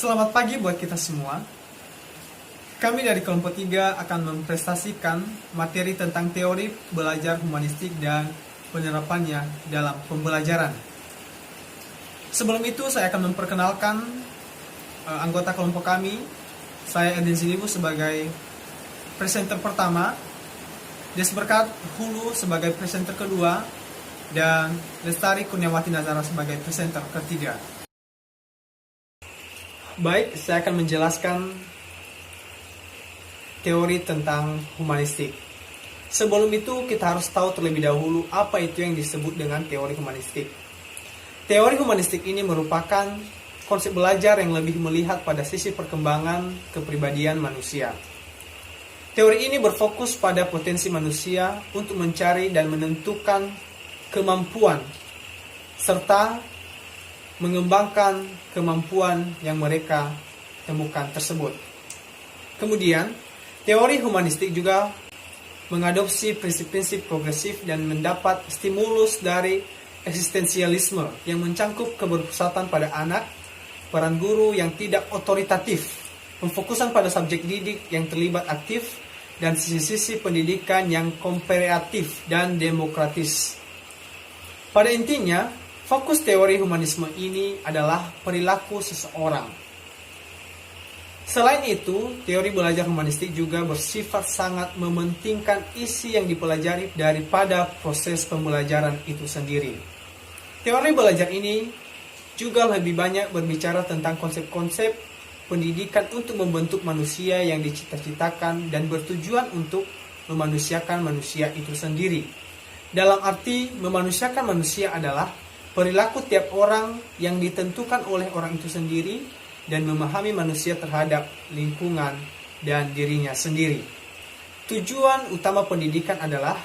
Selamat pagi buat kita semua. Kami dari kelompok 3 akan mempresentasikan materi tentang teori belajar humanistik dan penerapannya dalam pembelajaran. Sebelum itu saya akan memperkenalkan anggota kelompok kami. Saya Edin Zilibu sebagai presenter pertama, Desberkat Hulu sebagai presenter kedua, dan Lestari Kurniawati Nazara sebagai presenter ketiga. Baik, saya akan menjelaskan teori tentang humanistik. Sebelum itu, kita harus tahu terlebih dahulu apa itu yang disebut dengan teori humanistik. Teori humanistik ini merupakan konsep belajar yang lebih melihat pada sisi perkembangan kepribadian manusia. Teori ini berfokus pada potensi manusia untuk mencari dan menentukan kemampuan serta mengembangkan kemampuan yang mereka temukan tersebut. Kemudian, teori humanistik juga mengadopsi prinsip-prinsip progresif dan mendapat stimulus dari eksistensialisme yang mencangkup keberpusatan pada anak, peran guru yang tidak otoritatif, pemfokusan pada subjek didik yang terlibat aktif, dan sisi-sisi pendidikan yang komparatif dan demokratis. Pada intinya, fokus teori humanisme ini adalah perilaku seseorang. Selain itu, teori belajar humanistik juga bersifat sangat mementingkan isi yang dipelajari daripada proses pembelajaran itu sendiri. Teori belajar ini juga lebih banyak berbicara tentang konsep-konsep pendidikan untuk membentuk manusia yang dicita-citakan dan bertujuan untuk memanusiakan manusia itu sendiri. Dalam arti, memanusiakan manusia adalah perilaku tiap orang yang ditentukan oleh orang itu sendiri dan memahami manusia terhadap lingkungan dan dirinya sendiri. Tujuan utama pendidikan adalah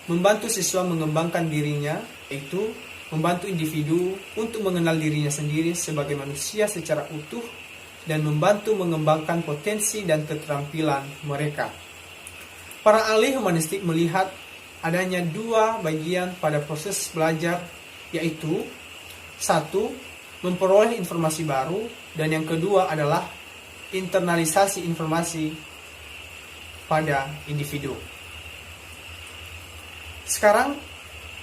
membantu siswa mengembangkan dirinya, yaitu membantu individu untuk mengenal dirinya sendiri sebagai manusia secara utuh dan membantu mengembangkan potensi dan keterampilan mereka. Para ahli humanistik melihat adanya dua bagian pada proses belajar, yaitu satu, memperoleh informasi baru, dan yang kedua adalah internalisasi informasi pada individu. Sekarang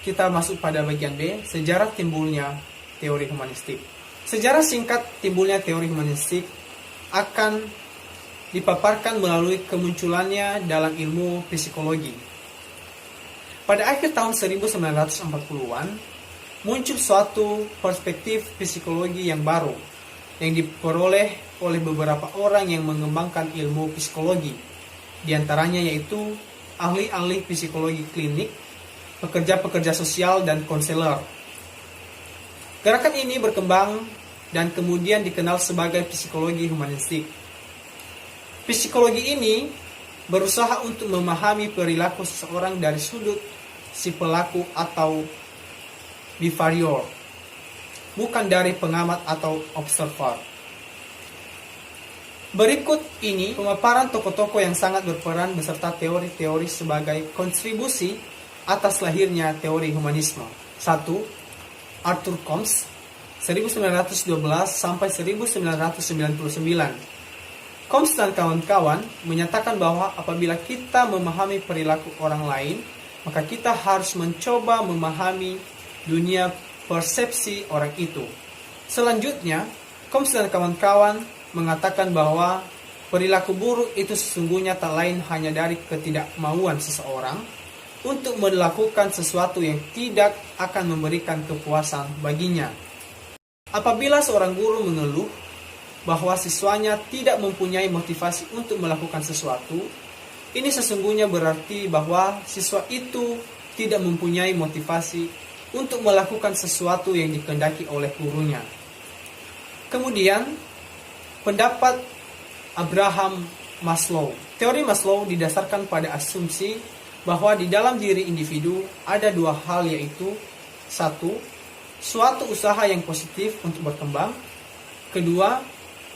kita masuk pada bagian B, sejarah timbulnya teori humanistik. Sejarah singkat timbulnya teori humanistik akan dipaparkan melalui kemunculannya dalam ilmu psikologi. Pada akhir tahun 1940-an, muncul suatu perspektif psikologi yang baru yang diperoleh oleh beberapa orang yang mengembangkan ilmu psikologi. Di antaranya yaitu ahli-ahli psikologi klinik, pekerja-pekerja sosial, dan konselor. Gerakan ini berkembang dan kemudian dikenal sebagai psikologi humanistik. Psikologi ini berusaha untuk memahami perilaku seseorang dari sudut si pelaku atau behavior, bukan dari pengamat atau observer. Berikut ini pemaparan tokoh-tokoh yang sangat berperan beserta teori-teori sebagai kontribusi atas lahirnya teori humanisme. 1. Arthur Combs, 1912 sampai 1999. Combs dan kawan-kawan menyatakan bahwa apabila kita memahami perilaku orang lain, maka kita harus mencoba memahami dunia persepsi orang itu. Selanjutnya, Combs dan kawan-kawan mengatakan bahwa perilaku buruk itu sesungguhnya tak lain hanya dari ketidakmauan seseorang untuk melakukan sesuatu yang tidak akan memberikan kepuasan baginya. Apabila seorang guru mengeluh bahwa siswanya tidak mempunyai motivasi untuk melakukan sesuatu, ini sesungguhnya berarti bahwa siswa itu tidak mempunyai motivasi untuk melakukan sesuatu yang dikehendaki oleh gurunya. Kemudian, pendapat Abraham Maslow. Teori Maslow didasarkan pada asumsi bahwa di dalam diri individu ada dua hal, yaitu satu, suatu usaha yang positif untuk berkembang. Kedua,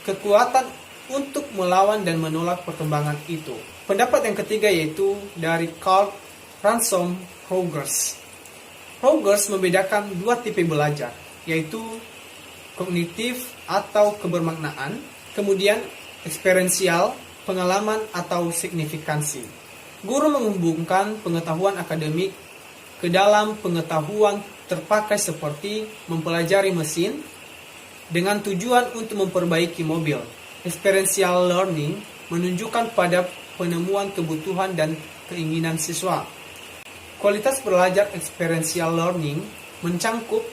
kekuatan untuk melawan dan menolak perkembangan itu. Pendapat yang ketiga yaitu dari Karl Ransom Rogers. Rogers membedakan dua tipe belajar, yaitu kognitif atau kebermaknaan Kemudian, eksperensial, pengalaman atau signifikansi. Guru menghubungkan pengetahuan akademik ke dalam pengetahuan terpakai seperti mempelajari mesin dengan tujuan untuk memperbaiki mobil. Experiential learning menunjukkan pada penemuan kebutuhan dan keinginan siswa. Kualitas belajar experiential learning mencangkup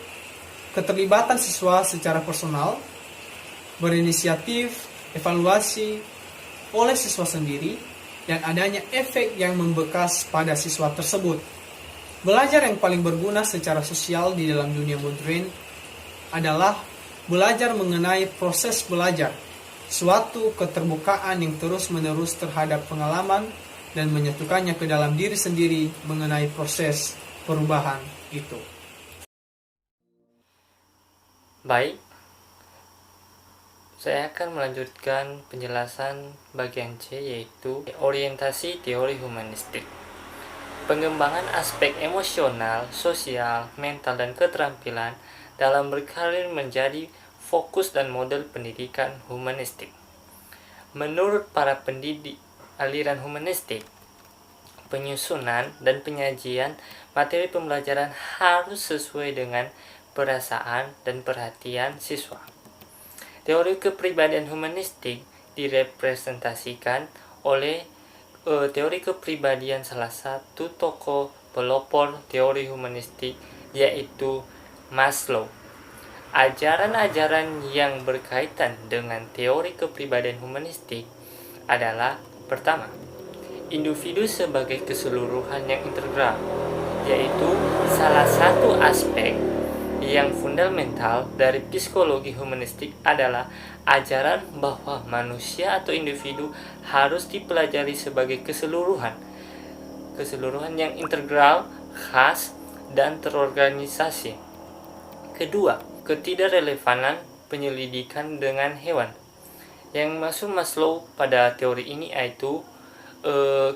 keterlibatan siswa secara personal, berinisiatif, evaluasi oleh siswa sendiri, dan adanya efek yang membekas pada siswa tersebut. Belajar yang paling berguna secara sosial di dalam dunia modern adalah belajar mengenai proses belajar, suatu keterbukaan yang terus-menerus terhadap pengalaman dan menyatukannya ke dalam diri sendiri mengenai proses perubahan itu. Baik, saya akan melanjutkan penjelasan bagian C, yaitu orientasi teori humanistik. Pengembangan aspek emosional, sosial, mental, dan keterampilan dalam berkarir menjadi fokus dan model pendidikan humanistik. Menurut para pendidik aliran humanistik, penyusunan dan penyajian materi pembelajaran harus sesuai dengan perasaan dan perhatian siswa. Teori kepribadian humanistik direpresentasikan oleh teori kepribadian salah satu tokoh pelopor teori humanistik, yaitu Maslow. Ajaran-ajaran yang berkaitan dengan teori kepribadian humanistik adalah: pertama, individu sebagai keseluruhan yang integral, yaitu salah satu aspek yang fundamental dari psikologi humanistik adalah ajaran bahwa manusia atau individu harus dipelajari sebagai keseluruhan yang integral, khas, dan terorganisasi. Kedua, ketidakrelevanan penyelidikan dengan hewan. Yang maksud Maslow pada teori ini yaitu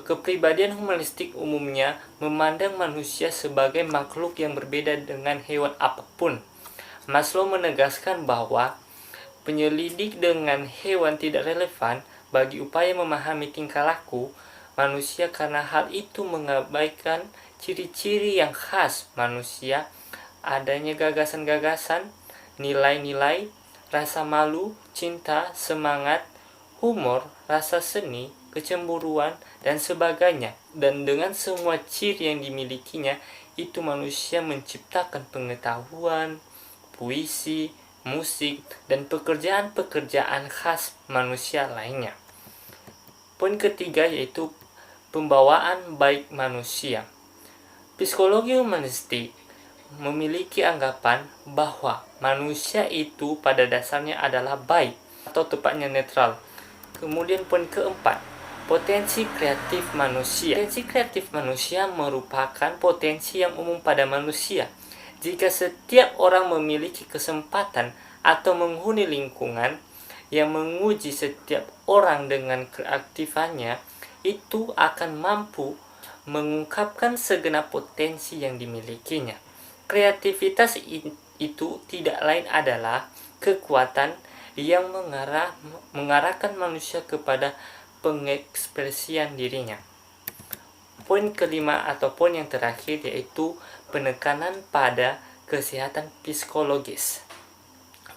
kepribadian humanistik umumnya memandang manusia sebagai makhluk yang berbeda dengan hewan apapun. Maslow menegaskan bahwa penyelidik dengan hewan tidak relevan bagi upaya memahami tingkah laku manusia karena hal itu mengabaikan ciri-ciri yang khas manusia, adanya gagasan-gagasan, nilai-nilai, rasa malu, cinta, semangat, humor, rasa seni, kecemburuan, dan sebagainya. Dan dengan semua ciri yang dimilikinya, itu manusia menciptakan pengetahuan, puisi, musik, dan pekerjaan-pekerjaan khas manusia lainnya. Poin ketiga yaitu pembawaan baik manusia. Psikologi humanistik memiliki anggapan bahwa manusia itu pada dasarnya adalah baik, atau tepatnya netral. Kemudian poin keempat, potensi kreatif manusia. Potensi kreatif manusia merupakan potensi yang umum pada manusia. Jika setiap orang memiliki kesempatan atau menghuni lingkungan yang menguji setiap orang dengan keaktifannya, itu akan mampu mengungkapkan segenap potensi yang dimilikinya. Kreativitas itu tidak lain adalah kekuatan yang mengarahkan manusia kepada pengekspresian dirinya. Poin kelima atau poin yang terakhir yaitu penekanan pada kesehatan psikologis.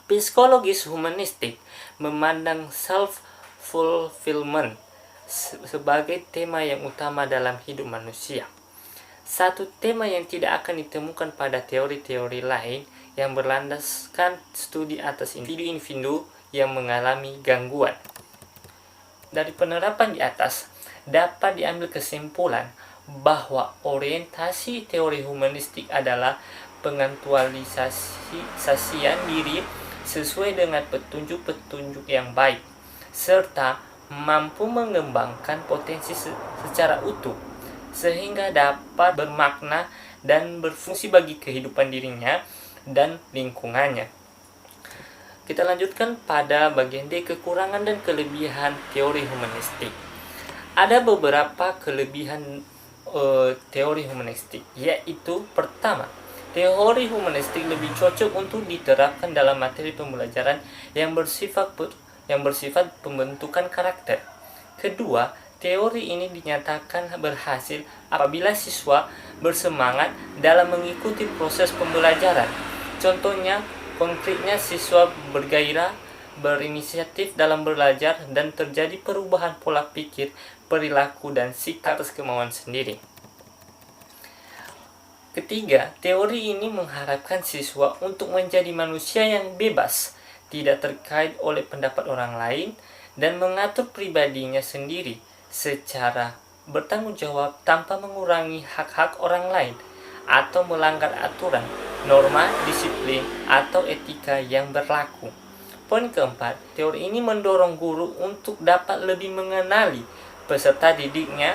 Psikologis humanistik memandang self-fulfillment sebagai tema yang utama dalam hidup manusia. Satu tema yang tidak akan ditemukan pada teori-teori lain yang berlandaskan studi atas individu yang mengalami gangguan. Dari penerapan di atas, dapat diambil kesimpulan bahwa orientasi teori humanistik adalah pengaktualisasian diri sesuai dengan petunjuk-petunjuk yang baik, serta mampu mengembangkan potensi secara utuh, sehingga dapat bermakna dan berfungsi bagi kehidupan dirinya dan lingkungannya. Kita lanjutkan pada bagian D, kekurangan dan kelebihan teori humanistik. Ada beberapa kelebihan teori humanistik, yaitu pertama, teori humanistik lebih cocok untuk diterapkan dalam materi pembelajaran yang bersifat yang bersifat pembentukan karakter. Kedua, teori ini dinyatakan berhasil apabila siswa bersemangat dalam mengikuti proses pembelajaran. Contohnya, konkretnya siswa bergairah, berinisiatif dalam belajar, dan terjadi perubahan pola pikir, perilaku, dan sikap atas kemauan sendiri. Ketiga, teori ini mengharapkan siswa untuk menjadi manusia yang bebas, tidak terkait oleh pendapat orang lain, dan mengatur pribadinya sendiri secara bertanggung jawab tanpa mengurangi hak-hak orang lain atau melanggar aturan, norma, disiplin, atau etika yang berlaku. Poin keempat, teori ini mendorong guru untuk dapat lebih mengenali peserta didiknya.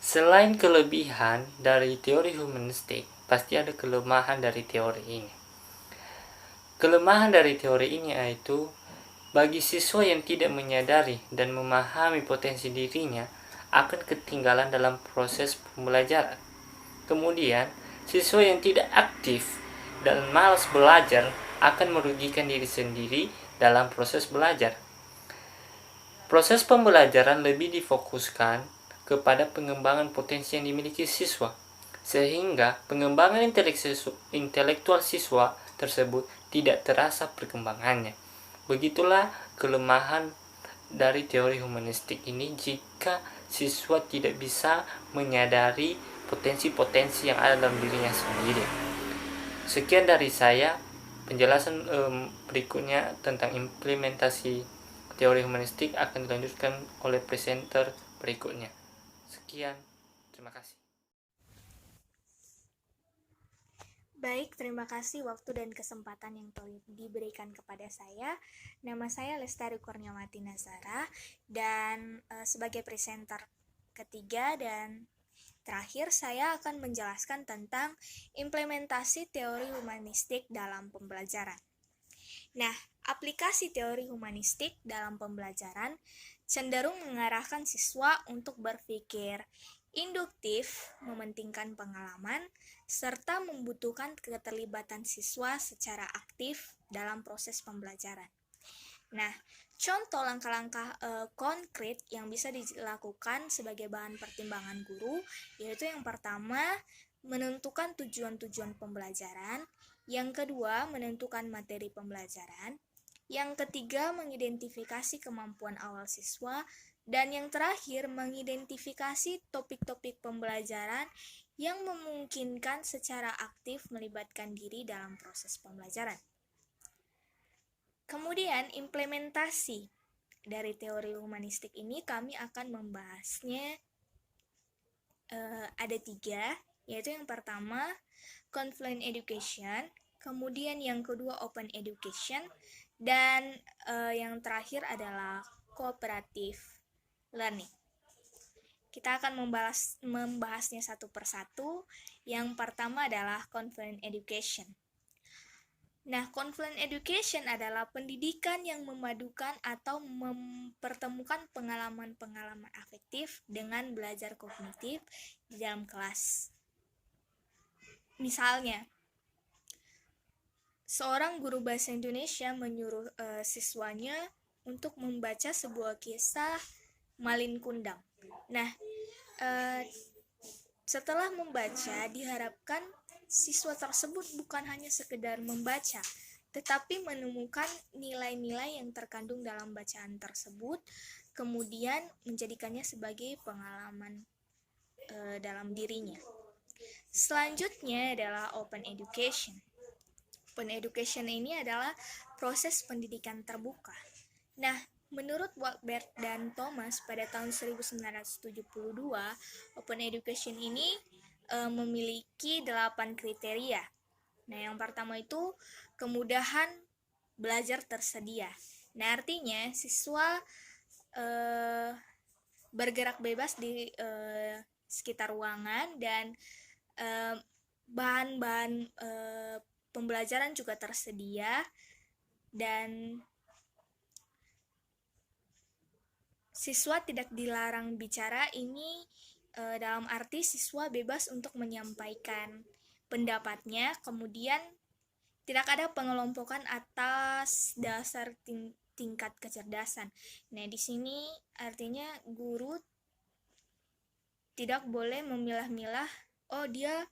Selain kelebihan dari teori humanistik, pasti ada kelemahan dari teori ini. Kelemahan dari teori ini yaitu bagi siswa yang tidak menyadari dan memahami potensi dirinya akan ketinggalan dalam proses pembelajaran. Kemudian, siswa yang tidak aktif dan malas belajar akan merugikan diri sendiri dalam proses belajar. Proses pembelajaran lebih difokuskan kepada pengembangan potensi yang dimiliki siswa, sehingga pengembangan intelektual siswa tersebut tidak terasa perkembangannya. Begitulah kelemahan dari teori humanistik ini jika siswa tidak bisa menyadari potensi-potensi yang ada dalam dirinya sendiri. Sekian dari saya, penjelasan berikutnya tentang implementasi teori humanistik akan dilanjutkan oleh presenter berikutnya. Sekian, terima kasih. Baik, terima kasih waktu dan kesempatan yang telah diberikan kepada saya. Nama saya Lestari Kurniawati Nazara dan sebagai presenter ketiga dan terakhir saya akan menjelaskan tentang implementasi teori humanistik dalam pembelajaran. Nah, aplikasi teori humanistik dalam pembelajaran cenderung mengarahkan siswa untuk berpikir induktif, mementingkan pengalaman, serta membutuhkan keterlibatan siswa secara aktif dalam proses pembelajaran. Nah, contoh langkah-langkah konkret yang bisa dilakukan sebagai bahan pertimbangan guru, yaitu yang pertama, menentukan tujuan-tujuan pembelajaran, yang kedua, menentukan materi pembelajaran, yang ketiga, mengidentifikasi kemampuan awal siswa, dan yang terakhir, mengidentifikasi topik-topik pembelajaran yang memungkinkan secara aktif melibatkan diri dalam proses pembelajaran. Kemudian, implementasi dari teori humanistik ini kami akan membahasnya ada 3, yaitu yang pertama, confluent education, kemudian yang kedua, open education, dan yang terakhir adalah cooperative learning. Kita akan membahasnya satu persatu. Yang pertama adalah confluent education. Nah, confluent education adalah pendidikan yang memadukan atau mempertemukan pengalaman-pengalaman afektif dengan belajar kognitif di dalam kelas. Misalnya, seorang guru bahasa Indonesia menyuruh siswanya untuk membaca sebuah kisah Malin Kundang. Nah, setelah membaca, diharapkan siswa tersebut bukan hanya sekedar membaca, tetapi menemukan nilai-nilai yang terkandung dalam bacaan tersebut, kemudian menjadikannya sebagai pengalaman dalam dirinya. Selanjutnya adalah open education. Open education ini adalah proses pendidikan terbuka. Nah, menurut Wakeberg dan Thomas pada tahun 1972, open education ini memiliki 8 kriteria. Nah, yang pertama itu kemudahan belajar tersedia. Nah, artinya siswa bergerak bebas di sekitar ruangan dan bahan-bahan pembelajaran juga tersedia dan siswa tidak dilarang bicara. Ini dalam arti siswa bebas untuk menyampaikan pendapatnya, kemudian tidak ada pengelompokan atas dasar tingkat kecerdasan. Nah, di sini artinya guru tidak boleh memilah-milah, oh dia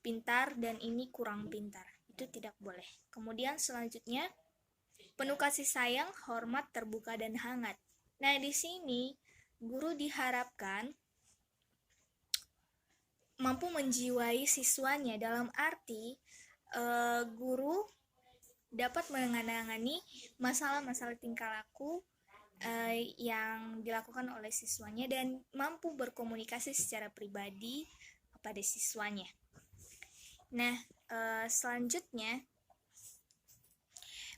pintar dan ini kurang pintar. Itu tidak boleh. Kemudian selanjutnya, penuh kasih sayang, hormat, terbuka, dan hangat. Nah, di sini guru diharapkan mampu menjiwai siswanya, dalam arti guru dapat menangani masalah-masalah tingkah laku yang dilakukan oleh siswanya dan mampu berkomunikasi secara pribadi kepada siswanya. Nah, selanjutnya,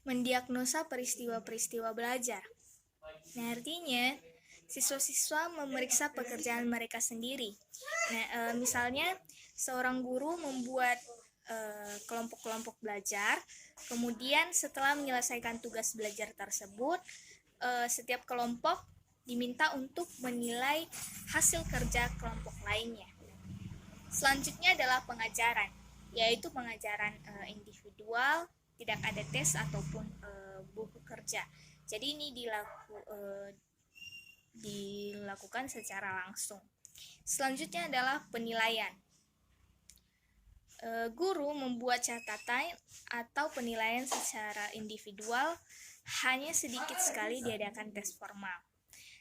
mendiagnosa peristiwa-peristiwa belajar. Nah, artinya siswa-siswa memeriksa pekerjaan mereka sendiri. Nah, misalnya seorang guru membuat kelompok-kelompok belajar, kemudian setelah menyelesaikan tugas belajar tersebut, setiap kelompok diminta untuk menilai hasil kerja kelompok lainnya. Selanjutnya adalah pengajaran, yaitu pengajaran individual, tidak ada tes ataupun buku kerja. Jadi ini dilakukan secara langsung. Selanjutnya adalah penilaian. Guru membuat catatan atau penilaian secara individual, hanya sedikit sekali diadakan tes formal.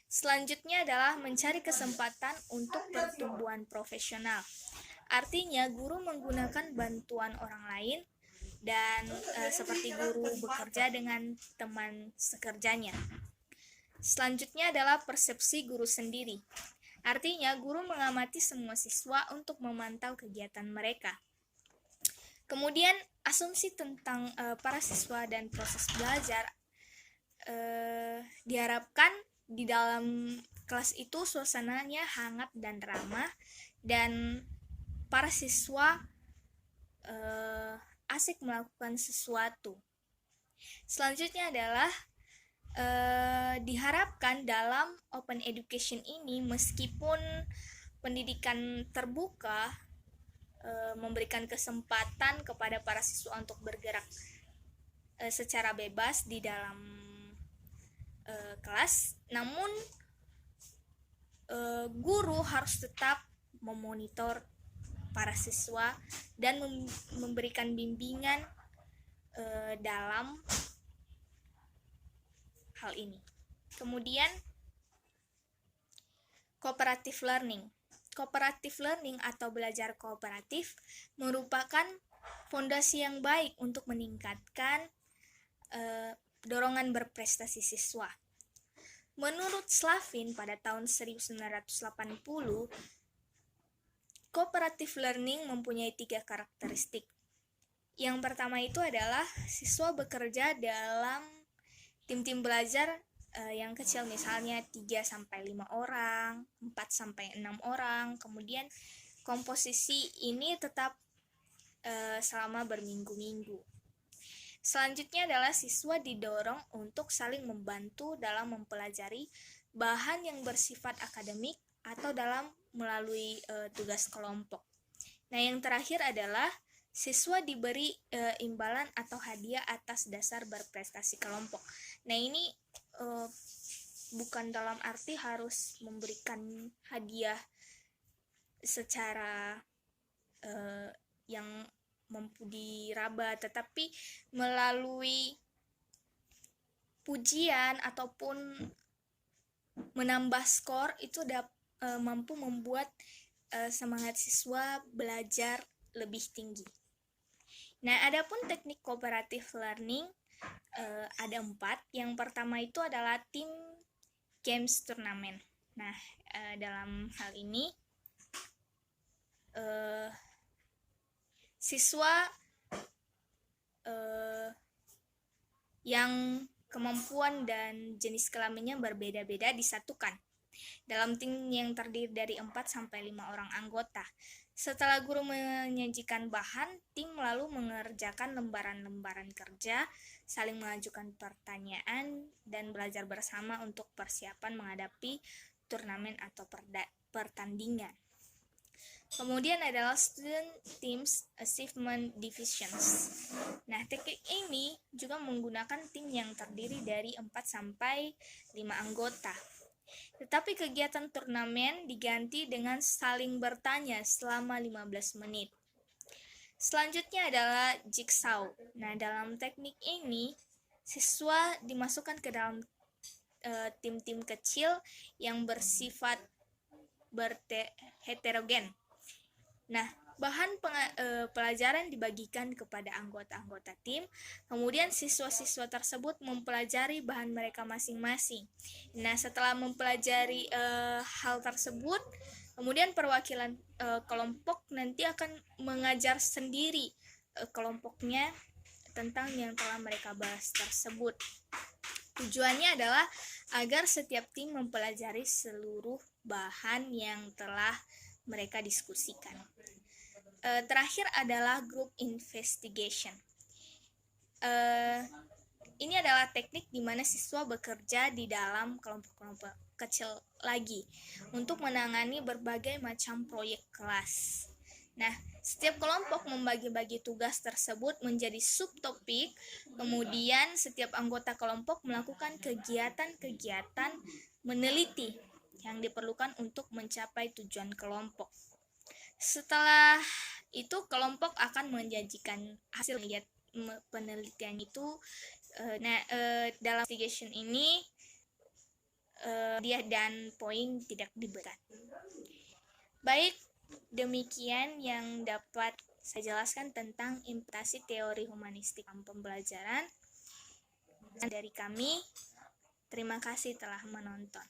Selanjutnya adalah mencari kesempatan untuk pertumbuhan profesional. Artinya guru menggunakan bantuan orang lain dan seperti guru bekerja dengan teman sekerjanya. Selanjutnya adalah persepsi guru sendiri. Artinya guru mengamati semua siswa untuk memantau kegiatan mereka. Kemudian asumsi tentang para siswa dan proses belajar, diharapkan di dalam kelas itu suasananya hangat dan ramah dan para siswa asik melakukan sesuatu. Selanjutnya adalah diharapkan dalam open education ini, meskipun pendidikan terbuka, memberikan kesempatan kepada para siswa untuk bergerak secara bebas di dalam kelas, namun guru harus tetap memonitor para siswa dan memberikan bimbingan dalam hal ini. Kemudian cooperative learning. Cooperative learning atau belajar kooperatif merupakan fondasi yang baik untuk meningkatkan dorongan berprestasi siswa. Menurut Slavin pada tahun 1980, cooperative learning mempunyai 3 karakteristik. Yang pertama itu adalah siswa bekerja dalam tim-tim belajar yang kecil, misalnya 3-5 orang, 4-6 orang. Kemudian komposisi ini tetap selama berminggu-minggu. Selanjutnya adalah siswa didorong untuk saling membantu dalam mempelajari bahan yang bersifat akademik atau dalam melalui tugas kelompok. Nah, yang terakhir adalah siswa diberi imbalan atau hadiah atas dasar berprestasi kelompok. Nah, ini bukan dalam arti harus memberikan hadiah secara yang mampu diraba, tetapi melalui pujian ataupun menambah skor itu mampu membuat semangat siswa belajar lebih tinggi. Nah, adapun teknik cooperative learning ada 4. Yang pertama itu adalah team games turnamen. Nah, dalam hal ini siswa yang kemampuan dan jenis kelaminnya berbeda-beda disatukan dalam tim yang terdiri dari 4-5 orang anggota. Setelah guru menyajikan bahan, tim lalu mengerjakan lembaran-lembaran kerja, saling mengajukan pertanyaan, dan belajar bersama untuk persiapan menghadapi turnamen atau pertandingan. Kemudian adalah Student Teams Achievement Divisions. Nah, teknik ini juga menggunakan tim yang terdiri dari 4 sampai 5 anggota. Tetapi kegiatan turnamen diganti dengan saling bertanya selama 15 menit. Selanjutnya adalah jigsaw. Nah, dalam teknik ini siswa dimasukkan ke dalam tim-tim kecil yang bersifat heterogen. Nah, bahan pelajaran dibagikan kepada anggota-anggota tim, kemudian siswa-siswa tersebut mempelajari bahan mereka masing-masing. Nah, setelah mempelajari hal tersebut, kemudian perwakilan kelompok nanti akan mengajar sendiri kelompoknya tentang yang telah mereka bahas tersebut. Tujuannya adalah agar setiap tim mempelajari seluruh bahan yang telah mereka diskusikan. Terakhir adalah group investigation. Ini adalah teknik di mana siswa bekerja di dalam kelompok-kelompok kecil lagi untuk menangani berbagai macam proyek kelas. Nah, setiap kelompok membagi-bagi tugas tersebut menjadi subtopik, kemudian setiap anggota kelompok melakukan kegiatan-kegiatan meneliti yang diperlukan untuk mencapai tujuan kelompok. Setelah itu kelompok akan menjanjikan hasil penelitian itu. Dalam investigation ini dia dan poin tidak diberikan. Baik, demikian yang dapat saya jelaskan tentang implementasi teori humanistik dalam pembelajaran dari kami. Terima kasih telah menonton.